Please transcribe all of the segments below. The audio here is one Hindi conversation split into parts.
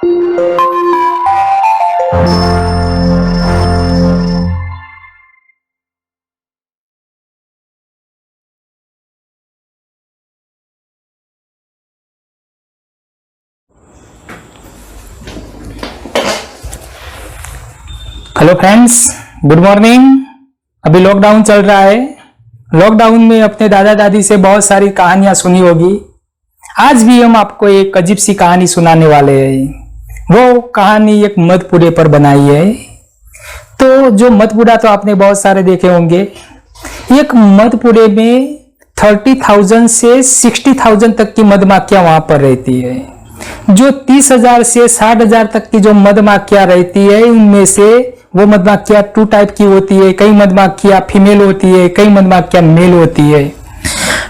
Hello friends, good morning. अभी लॉकडाउन चल रहा है। लॉकडाउन में अपने दादा दादी से बहुत सारी कहानियां सुनी होगी। आज भी हम आपको एक अजीब सी कहानी सुनाने वाले हैं। वो कहानी एक मधपुरे पर बनाई है। तो जो मधपुरा तो आपने बहुत सारे देखे होंगे। एक मधपुरे में 30,000 से 60,000 तक की मधमाखियां वहां पर रहती है। जो 30,000 से 60,000 तक की जो मधमाखियां रहती है, उनमें से वो मधमाखियां 2 टाइप की होती है। कई मधमाखियां फीमेल होती है, कई मधमाखियां मेल होती है।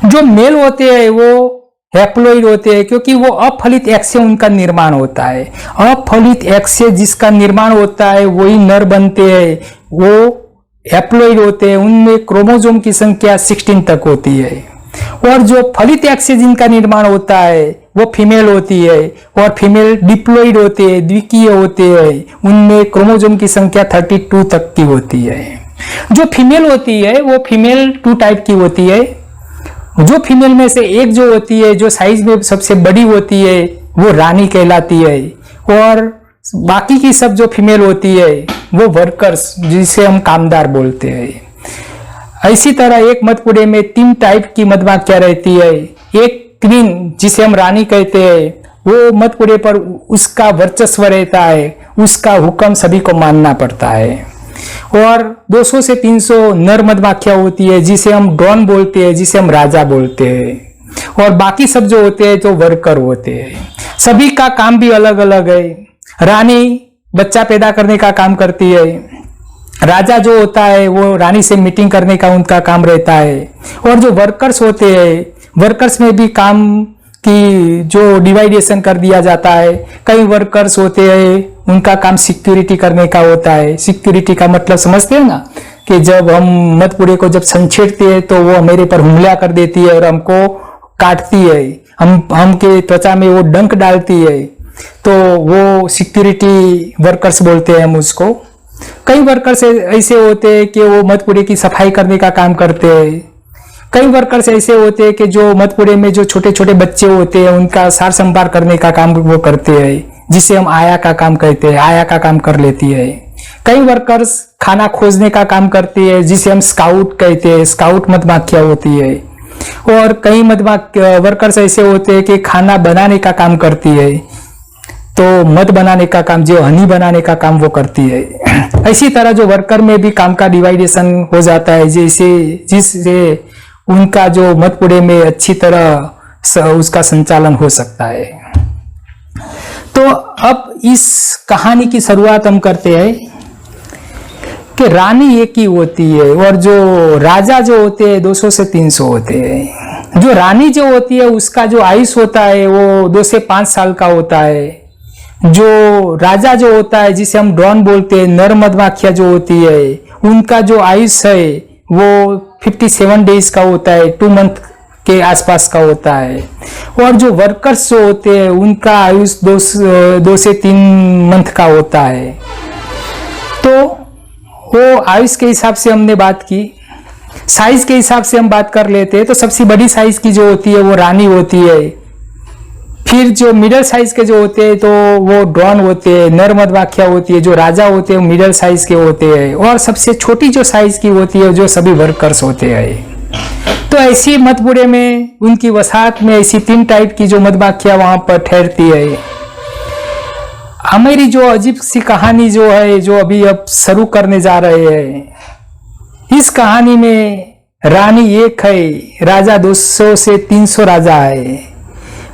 जो मेल होते हैं वो हैप्लॉइड होते हैं, क्योंकि वो अफलित एग से उनका निर्माण होता है। अफलित एग से जिसका निर्माण होता है वही नर बनते हैं। वो हैप्लॉइड होते हैं, उनमें क्रोमोसोम की संख्या 16 तक होती है। और जो फलित एग से जिनका निर्माण होता है वो फीमेल होती है, और फीमेल डिप्लॉइड होते हैं, द्विकीय होते हैं। उनमें क्रोमोसोम की संख्या 32 तक की होती है। जो फीमेल होती है वो फीमेल 2 टाइप की होती है। जो फीमेल में से एक जो होती है, जो साइज में सबसे बड़ी होती है, वो रानी कहलाती है। और बाकी की सब जो फीमेल होती है वो वर्कर्स, जिसे हम कामदार बोलते हैं। इसी तरह एक मधपुरे में 3 टाइप की मधमाखियां रहती है। एक क्वीन, जिसे हम रानी कहते हैं, वो मधपुरे पर उसका वर्चस्व रहता है, उसका हुक्म सभी को मानना पड़ता है। और 200 से 300 नर मधमाखियां होती है, जिसे हम ड्रोन बोलते हैं, जिसे हम राजा बोलते हैं। और बाकी सब जो होते हैं तो वर्कर होते हैं। सभी का काम भी अलग अलग है। रानी बच्चा पैदा करने का काम करती है। राजा जो होता है वो रानी से मीटिंग करने का उनका काम रहता है। और जो वर्कर्स होते हैं, वर्कर्स में भी काम की जो डिवाइडेशन कर दिया जाता है। कई वर्कर्स होते हैं, उनका काम सिक्योरिटी करने का होता है। सिक्योरिटी का मतलब समझते हैं ना, कि जब हम मधपुरे को जब संछेड़ते हैं तो वो मेरे पर हमला कर देती है और हमको काटती है, हम के त्वचा में वो डंक डालती है, तो वो सिक्योरिटी वर्कर्स बोलते हैं हम उसको। कई वर्कर्स ऐसे होते हैं कि वो मधपुरे की सफाई करने का काम करते हैं। कई वर्कर्स ऐसे होते हैं कि जो मधपुरे में जो छोटे छोटे बच्चे होते हैं उनका सार संभाल करने का काम वो करते हैं, जिसे हम आया का काम कहते हैं। आया का काम कर लेती है। कई वर्कर्स खाना खोजने का काम करती है, जिसे हम स्काउट कहते हैं। स्काउट मधमाखियां होती है। और कई वर्कर्स ऐसे होते हैं कि खाना बनाने का काम करती है, तो मध बनाने का काम, जो हनी बनाने का काम वो करती है। इसी तरह जो वर्कर में भी काम का डिवाइडेशन हो जाता है, जिससे उनका जो मधपुरे में अच्छी तरह उसका संचालन हो सकता है। तो अब इस कहानी की शुरुआत हम करते हैं कि रानी एक ही होती है और जो राजा जो होते हैं 200 से 300 होते हैं। जो रानी जो होती है उसका जो आयुष होता है वो 2 से 5 साल का होता है। जो राजा जो होता है, जिसे हम ड्रोन बोलते हैं, नर मधमाखियां जो होती है, उनका जो आयुष है वो 57 डेज का होता है, 2 मंथ के आसपास का होता है। और जो वर्कर्स जो होते हैं उनका आयुष 2 से 3 मंथ का होता है। तो वो आयुष के हिसाब से हमने बात की। साइज के हिसाब से हम बात कर लेते हैं तो सबसे बड़ी साइज की जो होती है वो रानी होती है। फिर जो मिडिल साइज के जो होते हैं तो वो ड्रोन होते हैं, नर मधमाखियां होती है। जो राजा होते हैं मिडिल साइज के होते हैं। और सबसे छोटी जो साइज की होती है जो सभी वर्कर्स होते हैं। तो ऐसी मधपुरे में उनकी वसाहत में ऐसी 3 टाइप की जो मधमाखियां वहां पर ठहरती है। हमारी जो अजीब सी कहानी जो है, जो अभी अब शुरू करने जा रहे हैं, इस कहानी में रानी एक है, राजा 200 से 300 राजा है।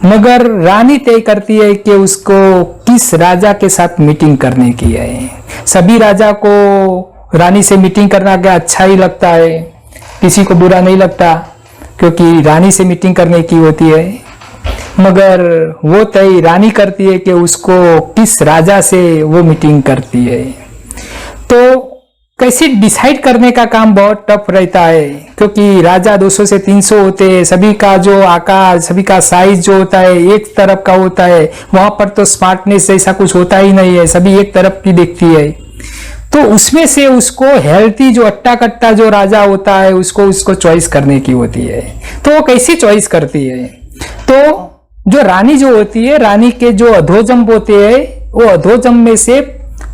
मगर रानी तय करती है कि उसको किस राजा के साथ मीटिंग करने की है। सभी राजा को रानी से मीटिंग करना क्या अच्छा ही लगता है, किसी को बुरा नहीं लगता, क्योंकि रानी से मीटिंग करने की होती है। मगर वो तय रानी करती है कि उसको किस राजा से वो मीटिंग करती है। तो कैसे डिसाइड करने का काम बहुत टफ रहता है, क्योंकि राजा 200 से 300 होते हैं, सभी का जो आकार, सभी का साइज जो होता है एक तरफ का होता है। वहां पर तो स्मार्टनेस ऐसा कुछ होता ही नहीं है, सभी एक तरफ की दिखती है। तो उसमें से उसको हेल्थी जो अट्टा कट्टा जो राजा होता है उसको चॉइस करने की होती है। तो वो कैसी चॉइस करती है? तो जो रानी जो होती है, रानी के जो अधोजम होते हैं, वो अधोजम में से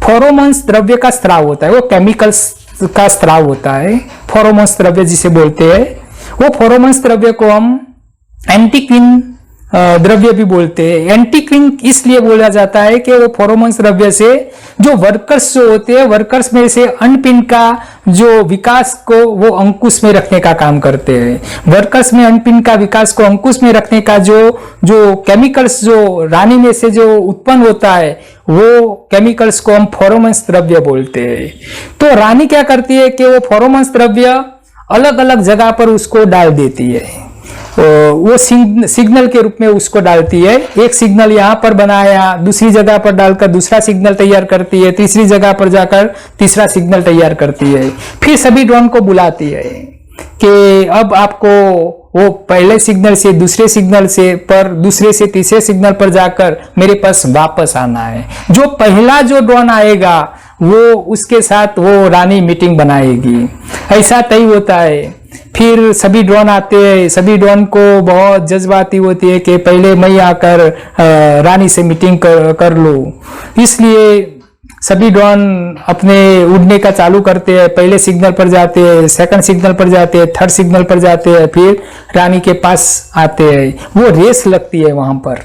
फेरोमोन्स द्रव्य का स्राव होता है, वो केमिकल्स का स्राव होता है, फेरोमोन्स द्रव्य जिसे बोलते हैं। वो फेरोमोन्स द्रव्य को हम एंटीक्विन द्रव्य भी बोलते हैं। एंटीक्विन इसलिए बोला जाता है कि वो फेरोमोन्स द्रव्य से जो वर्कर्स जो होते हैं, वर्कर्स में से अन्नपिंड का जो विकास को वो अंकुश में रखने का काम करते हैं। वर्कर्स में अन्नपिंड का विकास को अंकुश में रखने का जो केमिकल्स जो रानी में से जो उत्पन्न होता है, वो केमिकल्स को हम फेरोमोन्स द्रव्य बोलते हैं। तो रानी क्या करती है कि वो फेरोमोन्स द्रव्य अलग अलग जगह पर उसको डाल देती है। वो सिग्नल के रूप में उसको डालती है। एक सिग्नल यहाँ पर बनाया, दूसरी जगह पर डालकर दूसरा सिग्नल तैयार करती है, तीसरी जगह पर जाकर तीसरा सिग्नल तैयार करती है। फिर सभी ड्रोन को बुलाती है कि अब आपको वो पहले सिग्नल से दूसरे सिग्नल से पर दूसरे से तीसरे सिग्नल पर जाकर मेरे पास वापस आना है। जो पहला जो ड्रोन आएगा वो उसके साथ वो रानी मीटिंग बनाएगी, ऐसा तय होता है। फिर सभी ड्रोन आते हैं, सभी ड्रोन को बहुत जज्बाती होती है कि पहले मैं आकर रानी से मीटिंग कर लूं। इसलिए सभी ड्रोन अपने उड़ने का चालू करते हैं। पहले सिग्नल पर जाते हैं, सेकंड सिग्नल पर जाते हैं, थर्ड सिग्नल पर जाते हैं, फिर रानी के पास आते हैं। वो रेस लगती है वहां पर।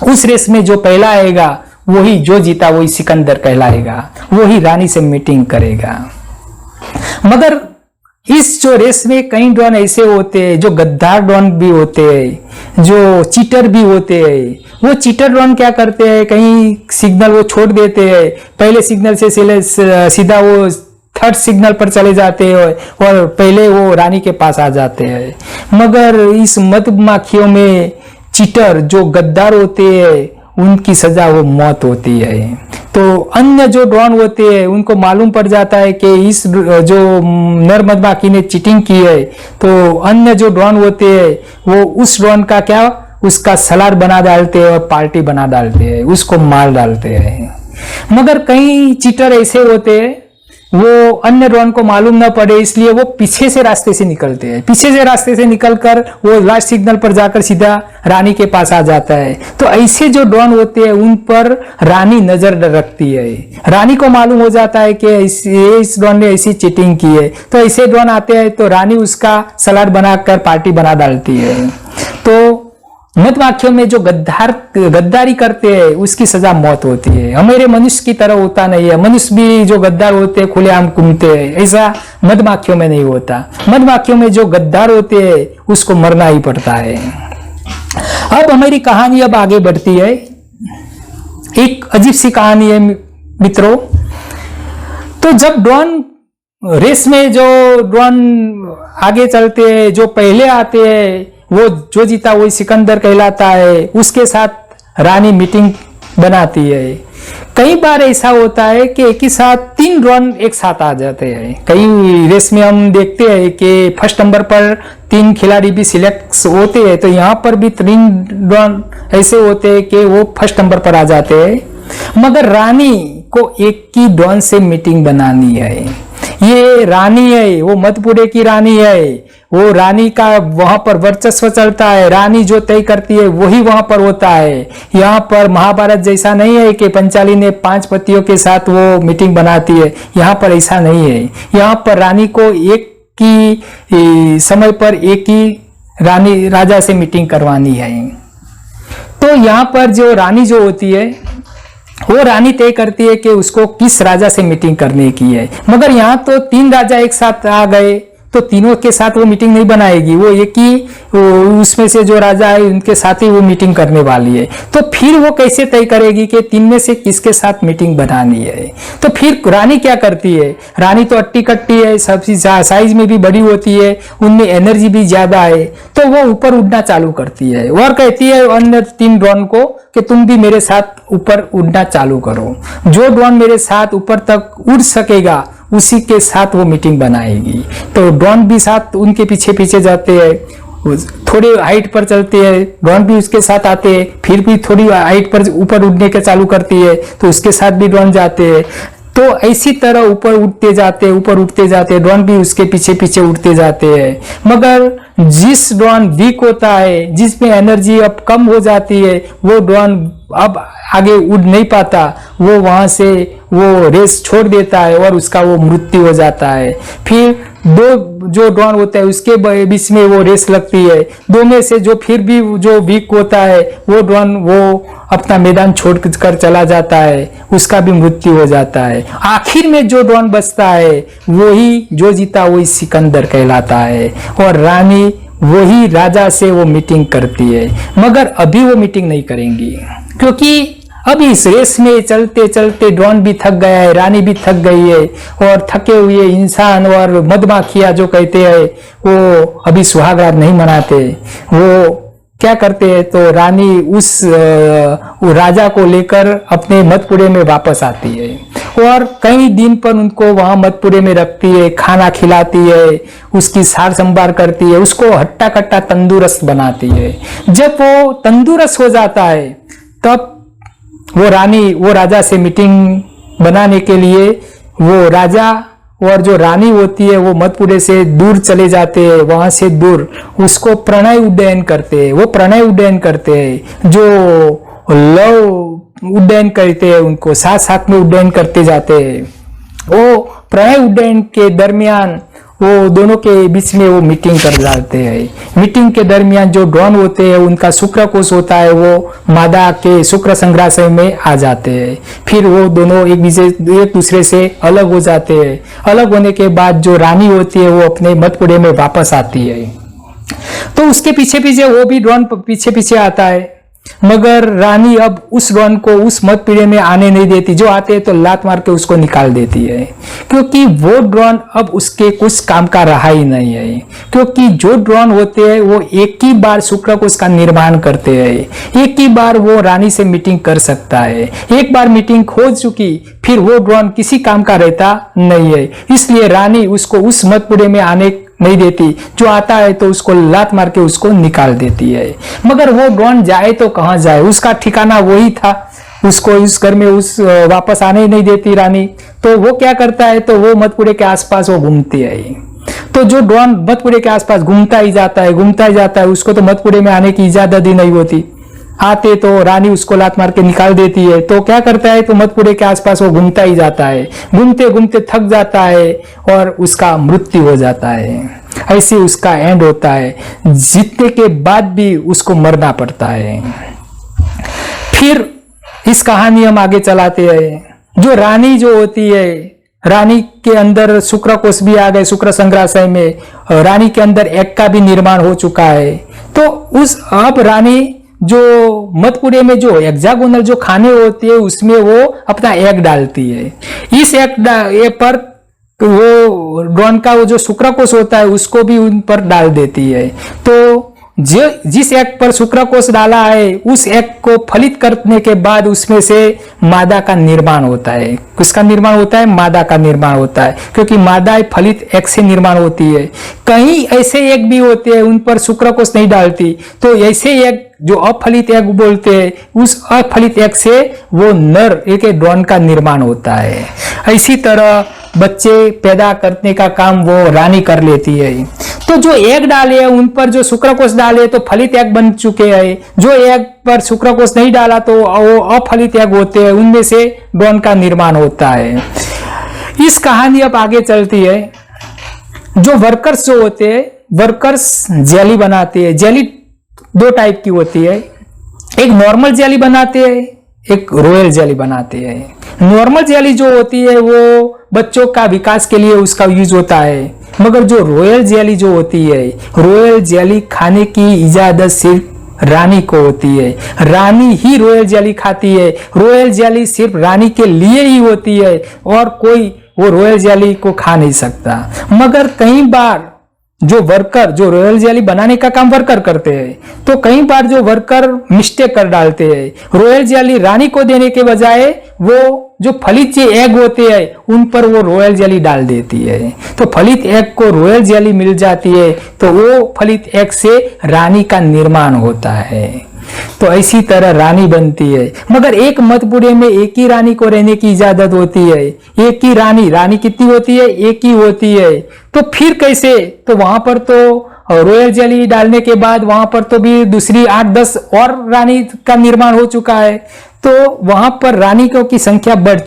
उस रेस में जो पहला आएगा वही जो जीता वही सिकंदर कहलाएगा, वही रानी से मीटिंग करेगा। मगर इस जो रेस में कई ड्रोन ऐसे होते हैं जो गद्दार ड्रोन भी होते हैं, जो चीटर भी होते हैं। वो चीटर ड्रोन क्या करते हैं, कहीं सिग्नल वो छोड़ देते हैं, पहले सिग्नल से सीधा वो थर्ड सिग्नल पर चले जाते हैं और पहले वो रानी के पास आ जाते हैं। मगर इस मधुमाखियों में चीटर जो गद्दार होते हैं उनकी सजा वो मौत होती है। तो अन्य जो ड्रोन होते हैं उनको मालूम पड़ जाता है कि इस जो नर मधुमाखी ने चीटिंग की है, तो अन्य जो ड्रोन होते हैं वो उस ड्रोन का क्या उसका सलाद बना डालते हैं और पार्टी बना डालते हैं, उसको मार डालते हैं। मगर कई चीटर ऐसे होते हैं वो अन्य ड्रोन को मालूम ना पड़े इसलिए वो पीछे से रास्ते से निकलते हैं। पीछे से रास्ते से निकलकर वो लास्ट सिग्नल पर जाकर सीधा रानी के पास आ जाता है। तो ऐसे जो ड्रोन होते हैं उन पर रानी नजर रखती है। रानी को मालूम हो जाता है कि इस ड्रोन ने ऐसी चीटिंग की है, तो ऐसे ड्रोन आते हैं तो रानी उसका सलाद बनाकर पार्टी बना डालती है। तो मधुमाखियों में जो गद्दारी करते हैं उसकी सजा मौत होती है। हमारे मनुष्य की तरह होता नहीं है। मनुष्य भी जो गद्दार होते हैं खुलेआम घूमते हैं, ऐसा मधुमाखियों में नहीं होता। मधुमाखियों में जो गद्दार होते हैं उसको मरना ही पड़ता है। अब हमारी कहानी अब आगे बढ़ती है। एक अजीब सी कहानी है मित्रों। तो जब ड्रोन रेस में जो ड्रोन आगे चलते हैं, जो पहले आते हैं वो जो जीता वही सिकंदर कहलाता है। उसके साथ रानी मीटिंग बनाती है। कई बार ऐसा होता है कि एक ही साथ 3 ड्रोन एक साथ आ जाते हैं। कई रेस में हम देखते हैं कि फर्स्ट नंबर पर 3 खिलाड़ी भी सिलेक्ट होते हैं, तो यहाँ पर भी 3 ड्रोन ऐसे होते हैं कि वो फर्स्ट नंबर पर आ जाते हैं। मगर रानी को एक ही ड्रोन से मीटिंग बनानी है। ये रानी है, वो मधुपुरे की रानी है। वो रानी का वहां पर वर्चस्व चलता है। रानी जो तय करती है वही वहां पर होता है। यहाँ पर महाभारत जैसा नहीं है कि पंचाली ने 5 पतियों के साथ वो मीटिंग बनाती है। यहाँ पर ऐसा नहीं है। यहाँ पर रानी को एक ही समय पर एक ही रानी राजा से मीटिंग करवानी है। तो यहाँ पर जो रानी जो होती है वो रानी तय करती है कि उसको किस राजा से मीटिंग करने की है। मगर यहाँ तो 3 राजा एक साथ आ गए तो तीनों के साथ वो मीटिंग नहीं बनाएगी। वो एक ही उसमें से जो राजा है उनके साथ ही वो मीटिंग करने वाली है। तो फिर वो कैसे तय करेगी कि 3 में से किसके साथ मीटिंग बनानी है? तो फिर रानी क्या करती है? रानी तो अट्टी कट्टी है, सबसे साइज में भी बड़ी होती है, उनमें एनर्जी भी ज्यादा है। तो वो ऊपर उड़ना चालू करती है और कहती है अन्य 3 ड्रोन को कि तुम भी मेरे साथ ऊपर उड़ना चालू करो। जो ड्रोन मेरे साथ ऊपर तक उड़ सकेगा उसी के साथ वो मीटिंग बनाएगी। तो ड्रोन भी साथ उनके पीछे पीछे जाते हैं, थोड़ी हाइट पर चलती है, ड्रोन भी उसके साथ आते हैं, फिर भी थोड़ी हाइट पर ऊपर उड़ने के चालू करती है तो उसके साथ भी ड्रोन जाते हैं। तो ऐसी तरह ऊपर उठते जाते, ड्रोन भी उसके पीछे पीछे उड़ते जाते हैं। मगर जिस ड्रोन वीक होता है, जिसमें एनर्जी अब कम हो जाती है, वो ड्रोन अब आगे उड़ नहीं पाता, वो वहां से वो रेस छोड़ देता है और उसका वो मृत्यु हो जाता है। फिर दो जो ड्रोन होता है उसके बीच में वो रेस लगती है, दो में से जो फिर भी जो वीक होता है वो ड्रोन वो अपना मैदान छोड़ कर चला जाता है, उसका भी मृत्यु हो जाता है। आखिर में जो ड्रोन बचता है वही जो जीता वही सिकंदर कहलाता है, और रानी वही राजा से वो मीटिंग करती है। मगर अभी वो मीटिंग नहीं करेंगी, क्योंकि अब इस रेस में चलते चलते ड्रोन भी थक गया है, रानी भी थक गई है, और थके हुए इंसान और मधुमक्खियां जो कहते हैं वो अभी सुहागरात नहीं मनाते। वो क्या करते हैं, तो रानी उस राजा को लेकर अपने मधुपुरे में वापस आती है और कई दिन पर उनको वहां मधुपुरे में रखती है, खाना खिलाती है, उसकी सार संभाल करती है, उसको हट्टा कट्टा तंदुरुस्त बनाती है। जब वो तंदुरुस्त हो जाता है तब वो रानी वो राजा से मीटिंग बनाने के लिए वो राजा और जो रानी होती है वो मधुपुरे से दूर चले जाते हैं, वहां से दूर उसको प्रणय उड्डयन करते हैं। वो प्रणय उड्डयन करते हैं, जो लव उड्डयन करते हैं, उनको साथ साथ में उड्डयन करते जाते हैं। वो प्रणय उड्डयन के दरमियान वो दोनों के बीच में वो मीटिंग कर जाते हैं। मीटिंग के दरमियान जो ड्रोन होते हैं उनका शुक्रकोश होता है वो मादा के शुक्र संग्रहाशय में आ जाते हैं। फिर वो दोनों एक दूसरे से अलग हो जाते हैं। अलग होने के बाद जो रानी होती है वो अपने मधुपुरे में वापस आती है। तो उसके पीछे पीछे वो भी ड्रोन पीछे पीछे आता है, मगर रानी अब उस ड्रोन को उस मधुपुरे में आने नहीं देती। जो आते हैं तो लात मार के उसको निकाल देती है, क्योंकि वो ड्रोन अब उसके कुछ काम का रहा ही नहीं है। क्योंकि जो ड्रोन होते हैं वो एक ही बार शुक्रकोश का निर्माण करते हैं, एक ही बार वो रानी से मीटिंग कर सकता है। एक बार मीटिंग हो चुकी फिर वो ड्रोन किसी काम का रहता नहीं है। इसलिए रानी उसको उस मधुपुरे में आने नहीं देती। जो आता है तो उसको लात मार के उसको निकाल देती है। मगर वो ड्रोन जाए तो कहां जाए, उसका ठिकाना वही था, उसको इस घर में उस वापस आने ही नहीं देती रानी। तो वो क्या करता है, तो वो मधुपुरे के आसपास वो घूमती है। तो जो ड्रोन मधुपुरे के आसपास घूमता ही जाता है, उसको तो मधुपुरे में आने की इजाजत ही नहीं होती। आते तो रानी उसको लात मार के निकाल देती है। तो क्या करता है, तो मधुपुरे के आसपास वो घूमता ही जाता है, घूमते घूमते थक जाता है और उसका मृत्यु हो जाता है। ऐसे उसका एंड होता है। जीतने के बाद भी उसको मरना पड़ता है। फिर इस कहानी हम आगे चलाते हैं। जो रानी जो होती है, रानी के अंदर शुक्रकोश भी आ गए शुक्र संग्रहाशय में, रानी के अंदर एग का भी निर्माण हो चुका है। तो उस अब रानी जो मधुपुरे में जो हेक्सागोनल जो खाने होते हैं उसमें वो अपना एग डालती है। इस एग पर वो ड्रोन का वो जो शुक्रकोश होता है उसको भी उन पर डाल देती है। तो जिस एग पर शुक्रकोश डाला है उस एग को फलित करने के बाद उसमें से मादा का निर्माण होता है। किसका निर्माण होता है? मादा का निर्माण होता है, क्योंकि मादा फलित एग से निर्माण होती है। कहीं ऐसे एग भी होते हैं उन पर शुक्रकोश नहीं डालती, तो ऐसे एग जो अफलित एग बोलते हैं, उस अफलित एग से वो नर एक ड्रोन का निर्माण होता है। इसी तरह बच्चे पैदा करने का काम वो रानी कर लेती है। तो जो एग डाले हैं उन पर जो शुक्रकोश डाले तो फलित एग बन चुके हैं। जो एग पर शुक्रकोश नहीं डाला तो वो अफलित एग होते हैं, उनमें से ड्रोन का निर्माण होता है। इस कहानी अब आगे चलती है। जो वर्कर्स जो होते हैं, वर्कर्स जेली बनाते हैं। जेली दो टाइप की होती है, एक नॉर्मल जेली बनाते हैं, एक रॉयल जेली बनाते हैं। नॉर्मल जेली जो होती है वो बच्चों का विकास के लिए उसका यूज होता है, मगर जो रॉयल जेली जो होती है, रॉयल जेली खाने की इजाजत सिर्फ रानी को होती है। रानी ही रॉयल जेली खाती है। रॉयल जेली सिर्फ रानी के लिए ही होती है और कोई वो रॉयल जेली को खा नहीं सकता। मगर कई बार जो वर्कर, जो रॉयल जेली बनाने का काम वर्कर करते हैं, तो कई बार जो वर्कर मिस्टेक कर डालते हैं। रॉयल जेली रानी को देने के बजाय वो जो फलित जो एग होते हैं उन पर वो रॉयल जेली डाल देती है, तो फलित एग को रॉयल जेली मिल जाती है, तो वो फलित एग से रानी का निर्माण होता है। तो ऐसी तरह रानी बनती है। मगर एक मतपुड़े में एक ही रानी को रहने की इजाजत होती है। एक ही रानी कितनी होती है? एक ही होती है। तो फिर कैसे? तो वहां पर तो रॉयल जेली डालने के बाद वहां पर तो भी दूसरी 8-10 और रानी का निर्माण हो चुका है, तो वहां पर रानियों की संख्या बढ़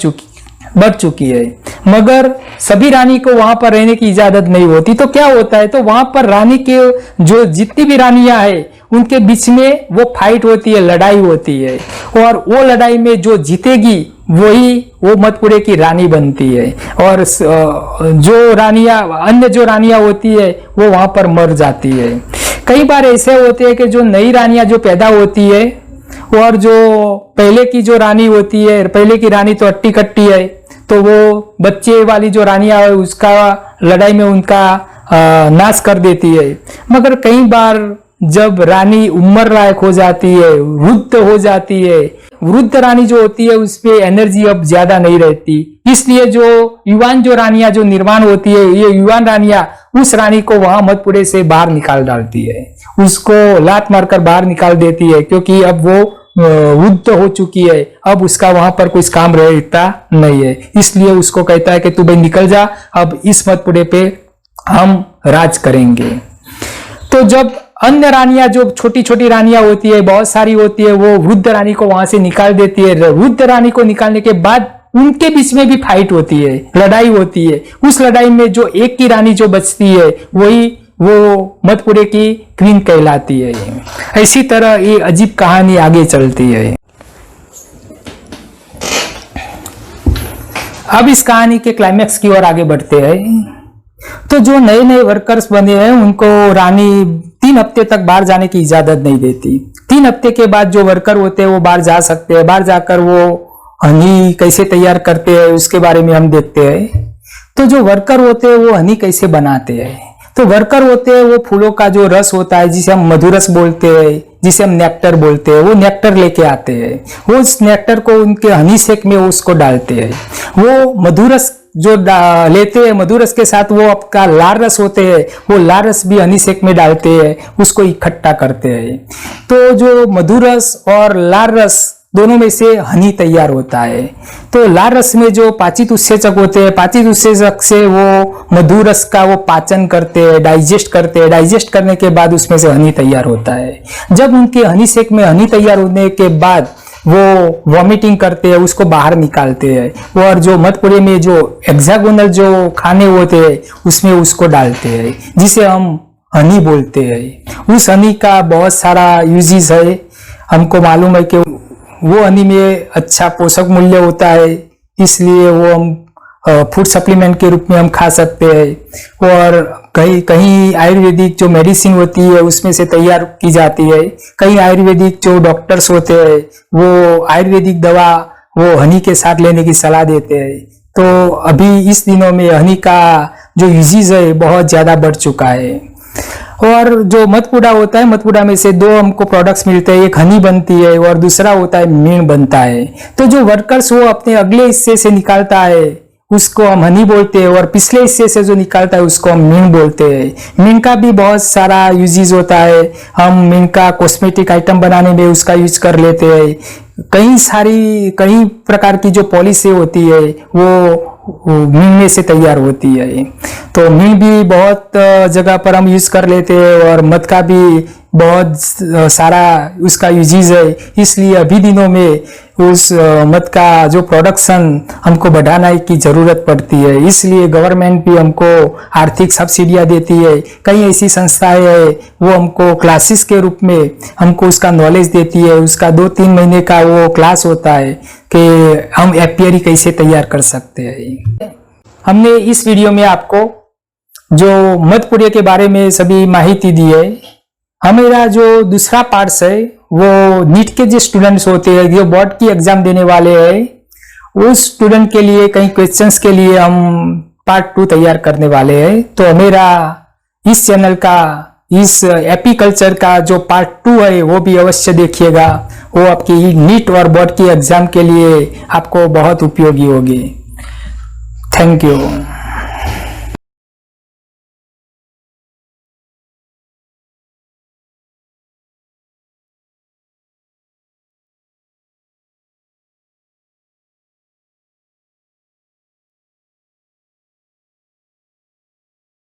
चुकी है। मगर सभी रानी को वहां पर रहने की इजाजत नहीं होती। तो क्या होता है? तो वहां पर रानी के जो जितनी भी रानियां हैं उनके बीच में वो फाइट होती है, लड़ाई होती है, और वो लड़ाई में जो जीतेगी वो मतपुड़े की रानी बनती है, और जो रानियां अन्य जो रानियां होती है वो वहां पर मर जाती है। कई बार ऐसे होते हैं कि जो नई रानियां जो पैदा होती है और जो पहले की जो रानी होती है, पहले की रानी तो अट्टी कट्टी है, तो वो बच्चे वाली जो रानियां है उसका लड़ाई में उनका नाश कर देती है। मगर कई बार जब रानी उम्र लायक हो जाती है, वृद्ध हो जाती है, वृद्ध रानी जो होती है उसपे एनर्जी अब ज्यादा नहीं रहती, इसलिए जो युवान जो रानियां जो निर्माण होती है, ये युवान रानियां उस रानी को वहां मतपुड़े से बाहर निकाल डालती है, उसको लात मारकर बाहर निकाल देती है, क्योंकि अब वो वृद्ध हो चुकी है, अब उसका वहां पर कुछ काम रहता नहीं है। इसलिए उसको कहता है कि तू भाई निकल जा, अब इस मतपुड़े पे हम राज करेंगे। तो जब अन्य रानियां जो छोटी छोटी रानियां होती है, बहुत सारी होती है, वो वृद्ध रानी को वहां से निकाल देती है। वृद्ध रानी को निकालने के बाद उनके बीच में भी फाइट होती है, लड़ाई होती है। उस लड़ाई में जो एक की रानी जो बचती है वही वो मतपुड़े की क्वीन कहलाती है। ऐसी तरह ये अजीब कहानी आगे चलती है। अब इस कहानी के क्लाइमैक्स की ओर आगे बढ़ते हैं। तो जो नए नए वर्कर्स बने हैं उनको रानी 3 हफ्ते तक बाहर जाने की इजाजत नहीं देती। 3 हफ्ते के बाद जो वर्कर होते हैं वो बाहर जा सकते हैं। बाहर जाकर वो हनी कैसे तैयार करते हैं उसके बारे में हम देखते हैं। तो जो वर्कर होते हैं वो हनी कैसे बनाते हैं? तो वर्कर होते हैं वो फूलों का जो रस होता है जिसे हम मधुरस बोलते हैं, जिसे हम नेक्टर बोलते हैं, वो नेक्टर लेके आते हैं। वो उस नेक्टर को उनके हनी शेक में उसको डालते हैं। वो मधुरस जो लेते हैं, मधुरस के साथ वो आपका लाल रस होते हैं, वो लाल रस भी हनी शेक में डालते हैं, उसको इकट्ठा करते हैं। तो जो मधुरस और लाल रस दोनों में से हनी तैयार होता है। तो लाल रस में जो पाचित उत्सेचक होते हैं, पाचित उत्सेचक से वो मधुरस का वो पाचन करते हैं, डाइजेस्ट करते हैं। डाइजेस्ट करने के बाद उसमें से हनी तैयार होता है। जब उनके हनी शेक में हनी तैयार होने के बाद वो वॉमिटिंग करते हैं, उसको बाहर निकालते हैं, और जो मतपुड़े में जो हेक्सागोनल जो खाने होते हैं उसमें उसको डालते हैं, जिसे हम हनी बोलते हैं। उस हनी का बहुत सारा यूजेस है। हमको मालूम है कि वो हनी में अच्छा पोषक मूल्य होता है, इसलिए वो हम फूड सप्लीमेंट के रूप में हम खा सकते हैं। और कहीं कहीं आयुर्वेदिक जो मेडिसिन होती है उसमें से तैयार की जाती है। कई आयुर्वेदिक जो डॉक्टर्स होते हैं वो आयुर्वेदिक दवा वो हनी के साथ लेने की सलाह देते हैं। तो अभी इस दिनों में हनी का जो यूजेस है बहुत ज्यादा बढ़ चुका है। और जो मतपुड़ा होता है, मतपुड़ा में से 2 हमको प्रोडक्ट्स मिलते हैं, एक हनी बनती है और दूसरा होता है मीण बनता है। तो जो वर्कर्स वो अपने अगले हिस्से से निकालता है उसको हम हनी बोलते हैं, और पिछले हिस्से से जो निकालता है उसको हम मीण बोलते हैं। मीण का भी बहुत सारा यूजेस होता है। हम मीण का कॉस्मेटिक आइटम बनाने में उसका यूज कर लेते हैं। कई प्रकार की जो पॉलिसी होती है वो मीण में से तैयार होती है। तो मीण भी बहुत जगह पर हम यूज कर लेते हैं, और मध का भी बहुत सारा उसका यूजेस है। इसलिए अभी दिनों में उस मध का जो प्रोडक्शन हमको बढ़ाने की जरूरत पड़ती है। इसलिए गवर्नमेंट भी हमको आर्थिक सब्सिडियां देती है। कई ऐसी संस्थाएं हैं वो हमको क्लासेस के रूप में हमको उसका नॉलेज देती है। उसका 2-3 महीने का वो क्लास होता है कि हम एपियरी कैसे तैयार कर सकते हैं। हमने इस वीडियो में आपको जो मतपुड़े के बारे में सभी माहिती दी है। हमारा जो दूसरा पार्ट्स है वो नीट के जो स्टूडेंट्स होते हैं जो बोर्ड की एग्जाम देने वाले हैं उस स्टूडेंट के लिए कई क्वेश्चंस के लिए हम पार्ट 2 तैयार करने वाले हैं। तो मेरा इस चैनल का, इस एपीकल्चर का जो पार्ट 2 है वो भी अवश्य देखिएगा। वो आपकी नीट और बोर्ड की एग्जाम के लिए आपको बहुत उपयोगी होगी। Thank you.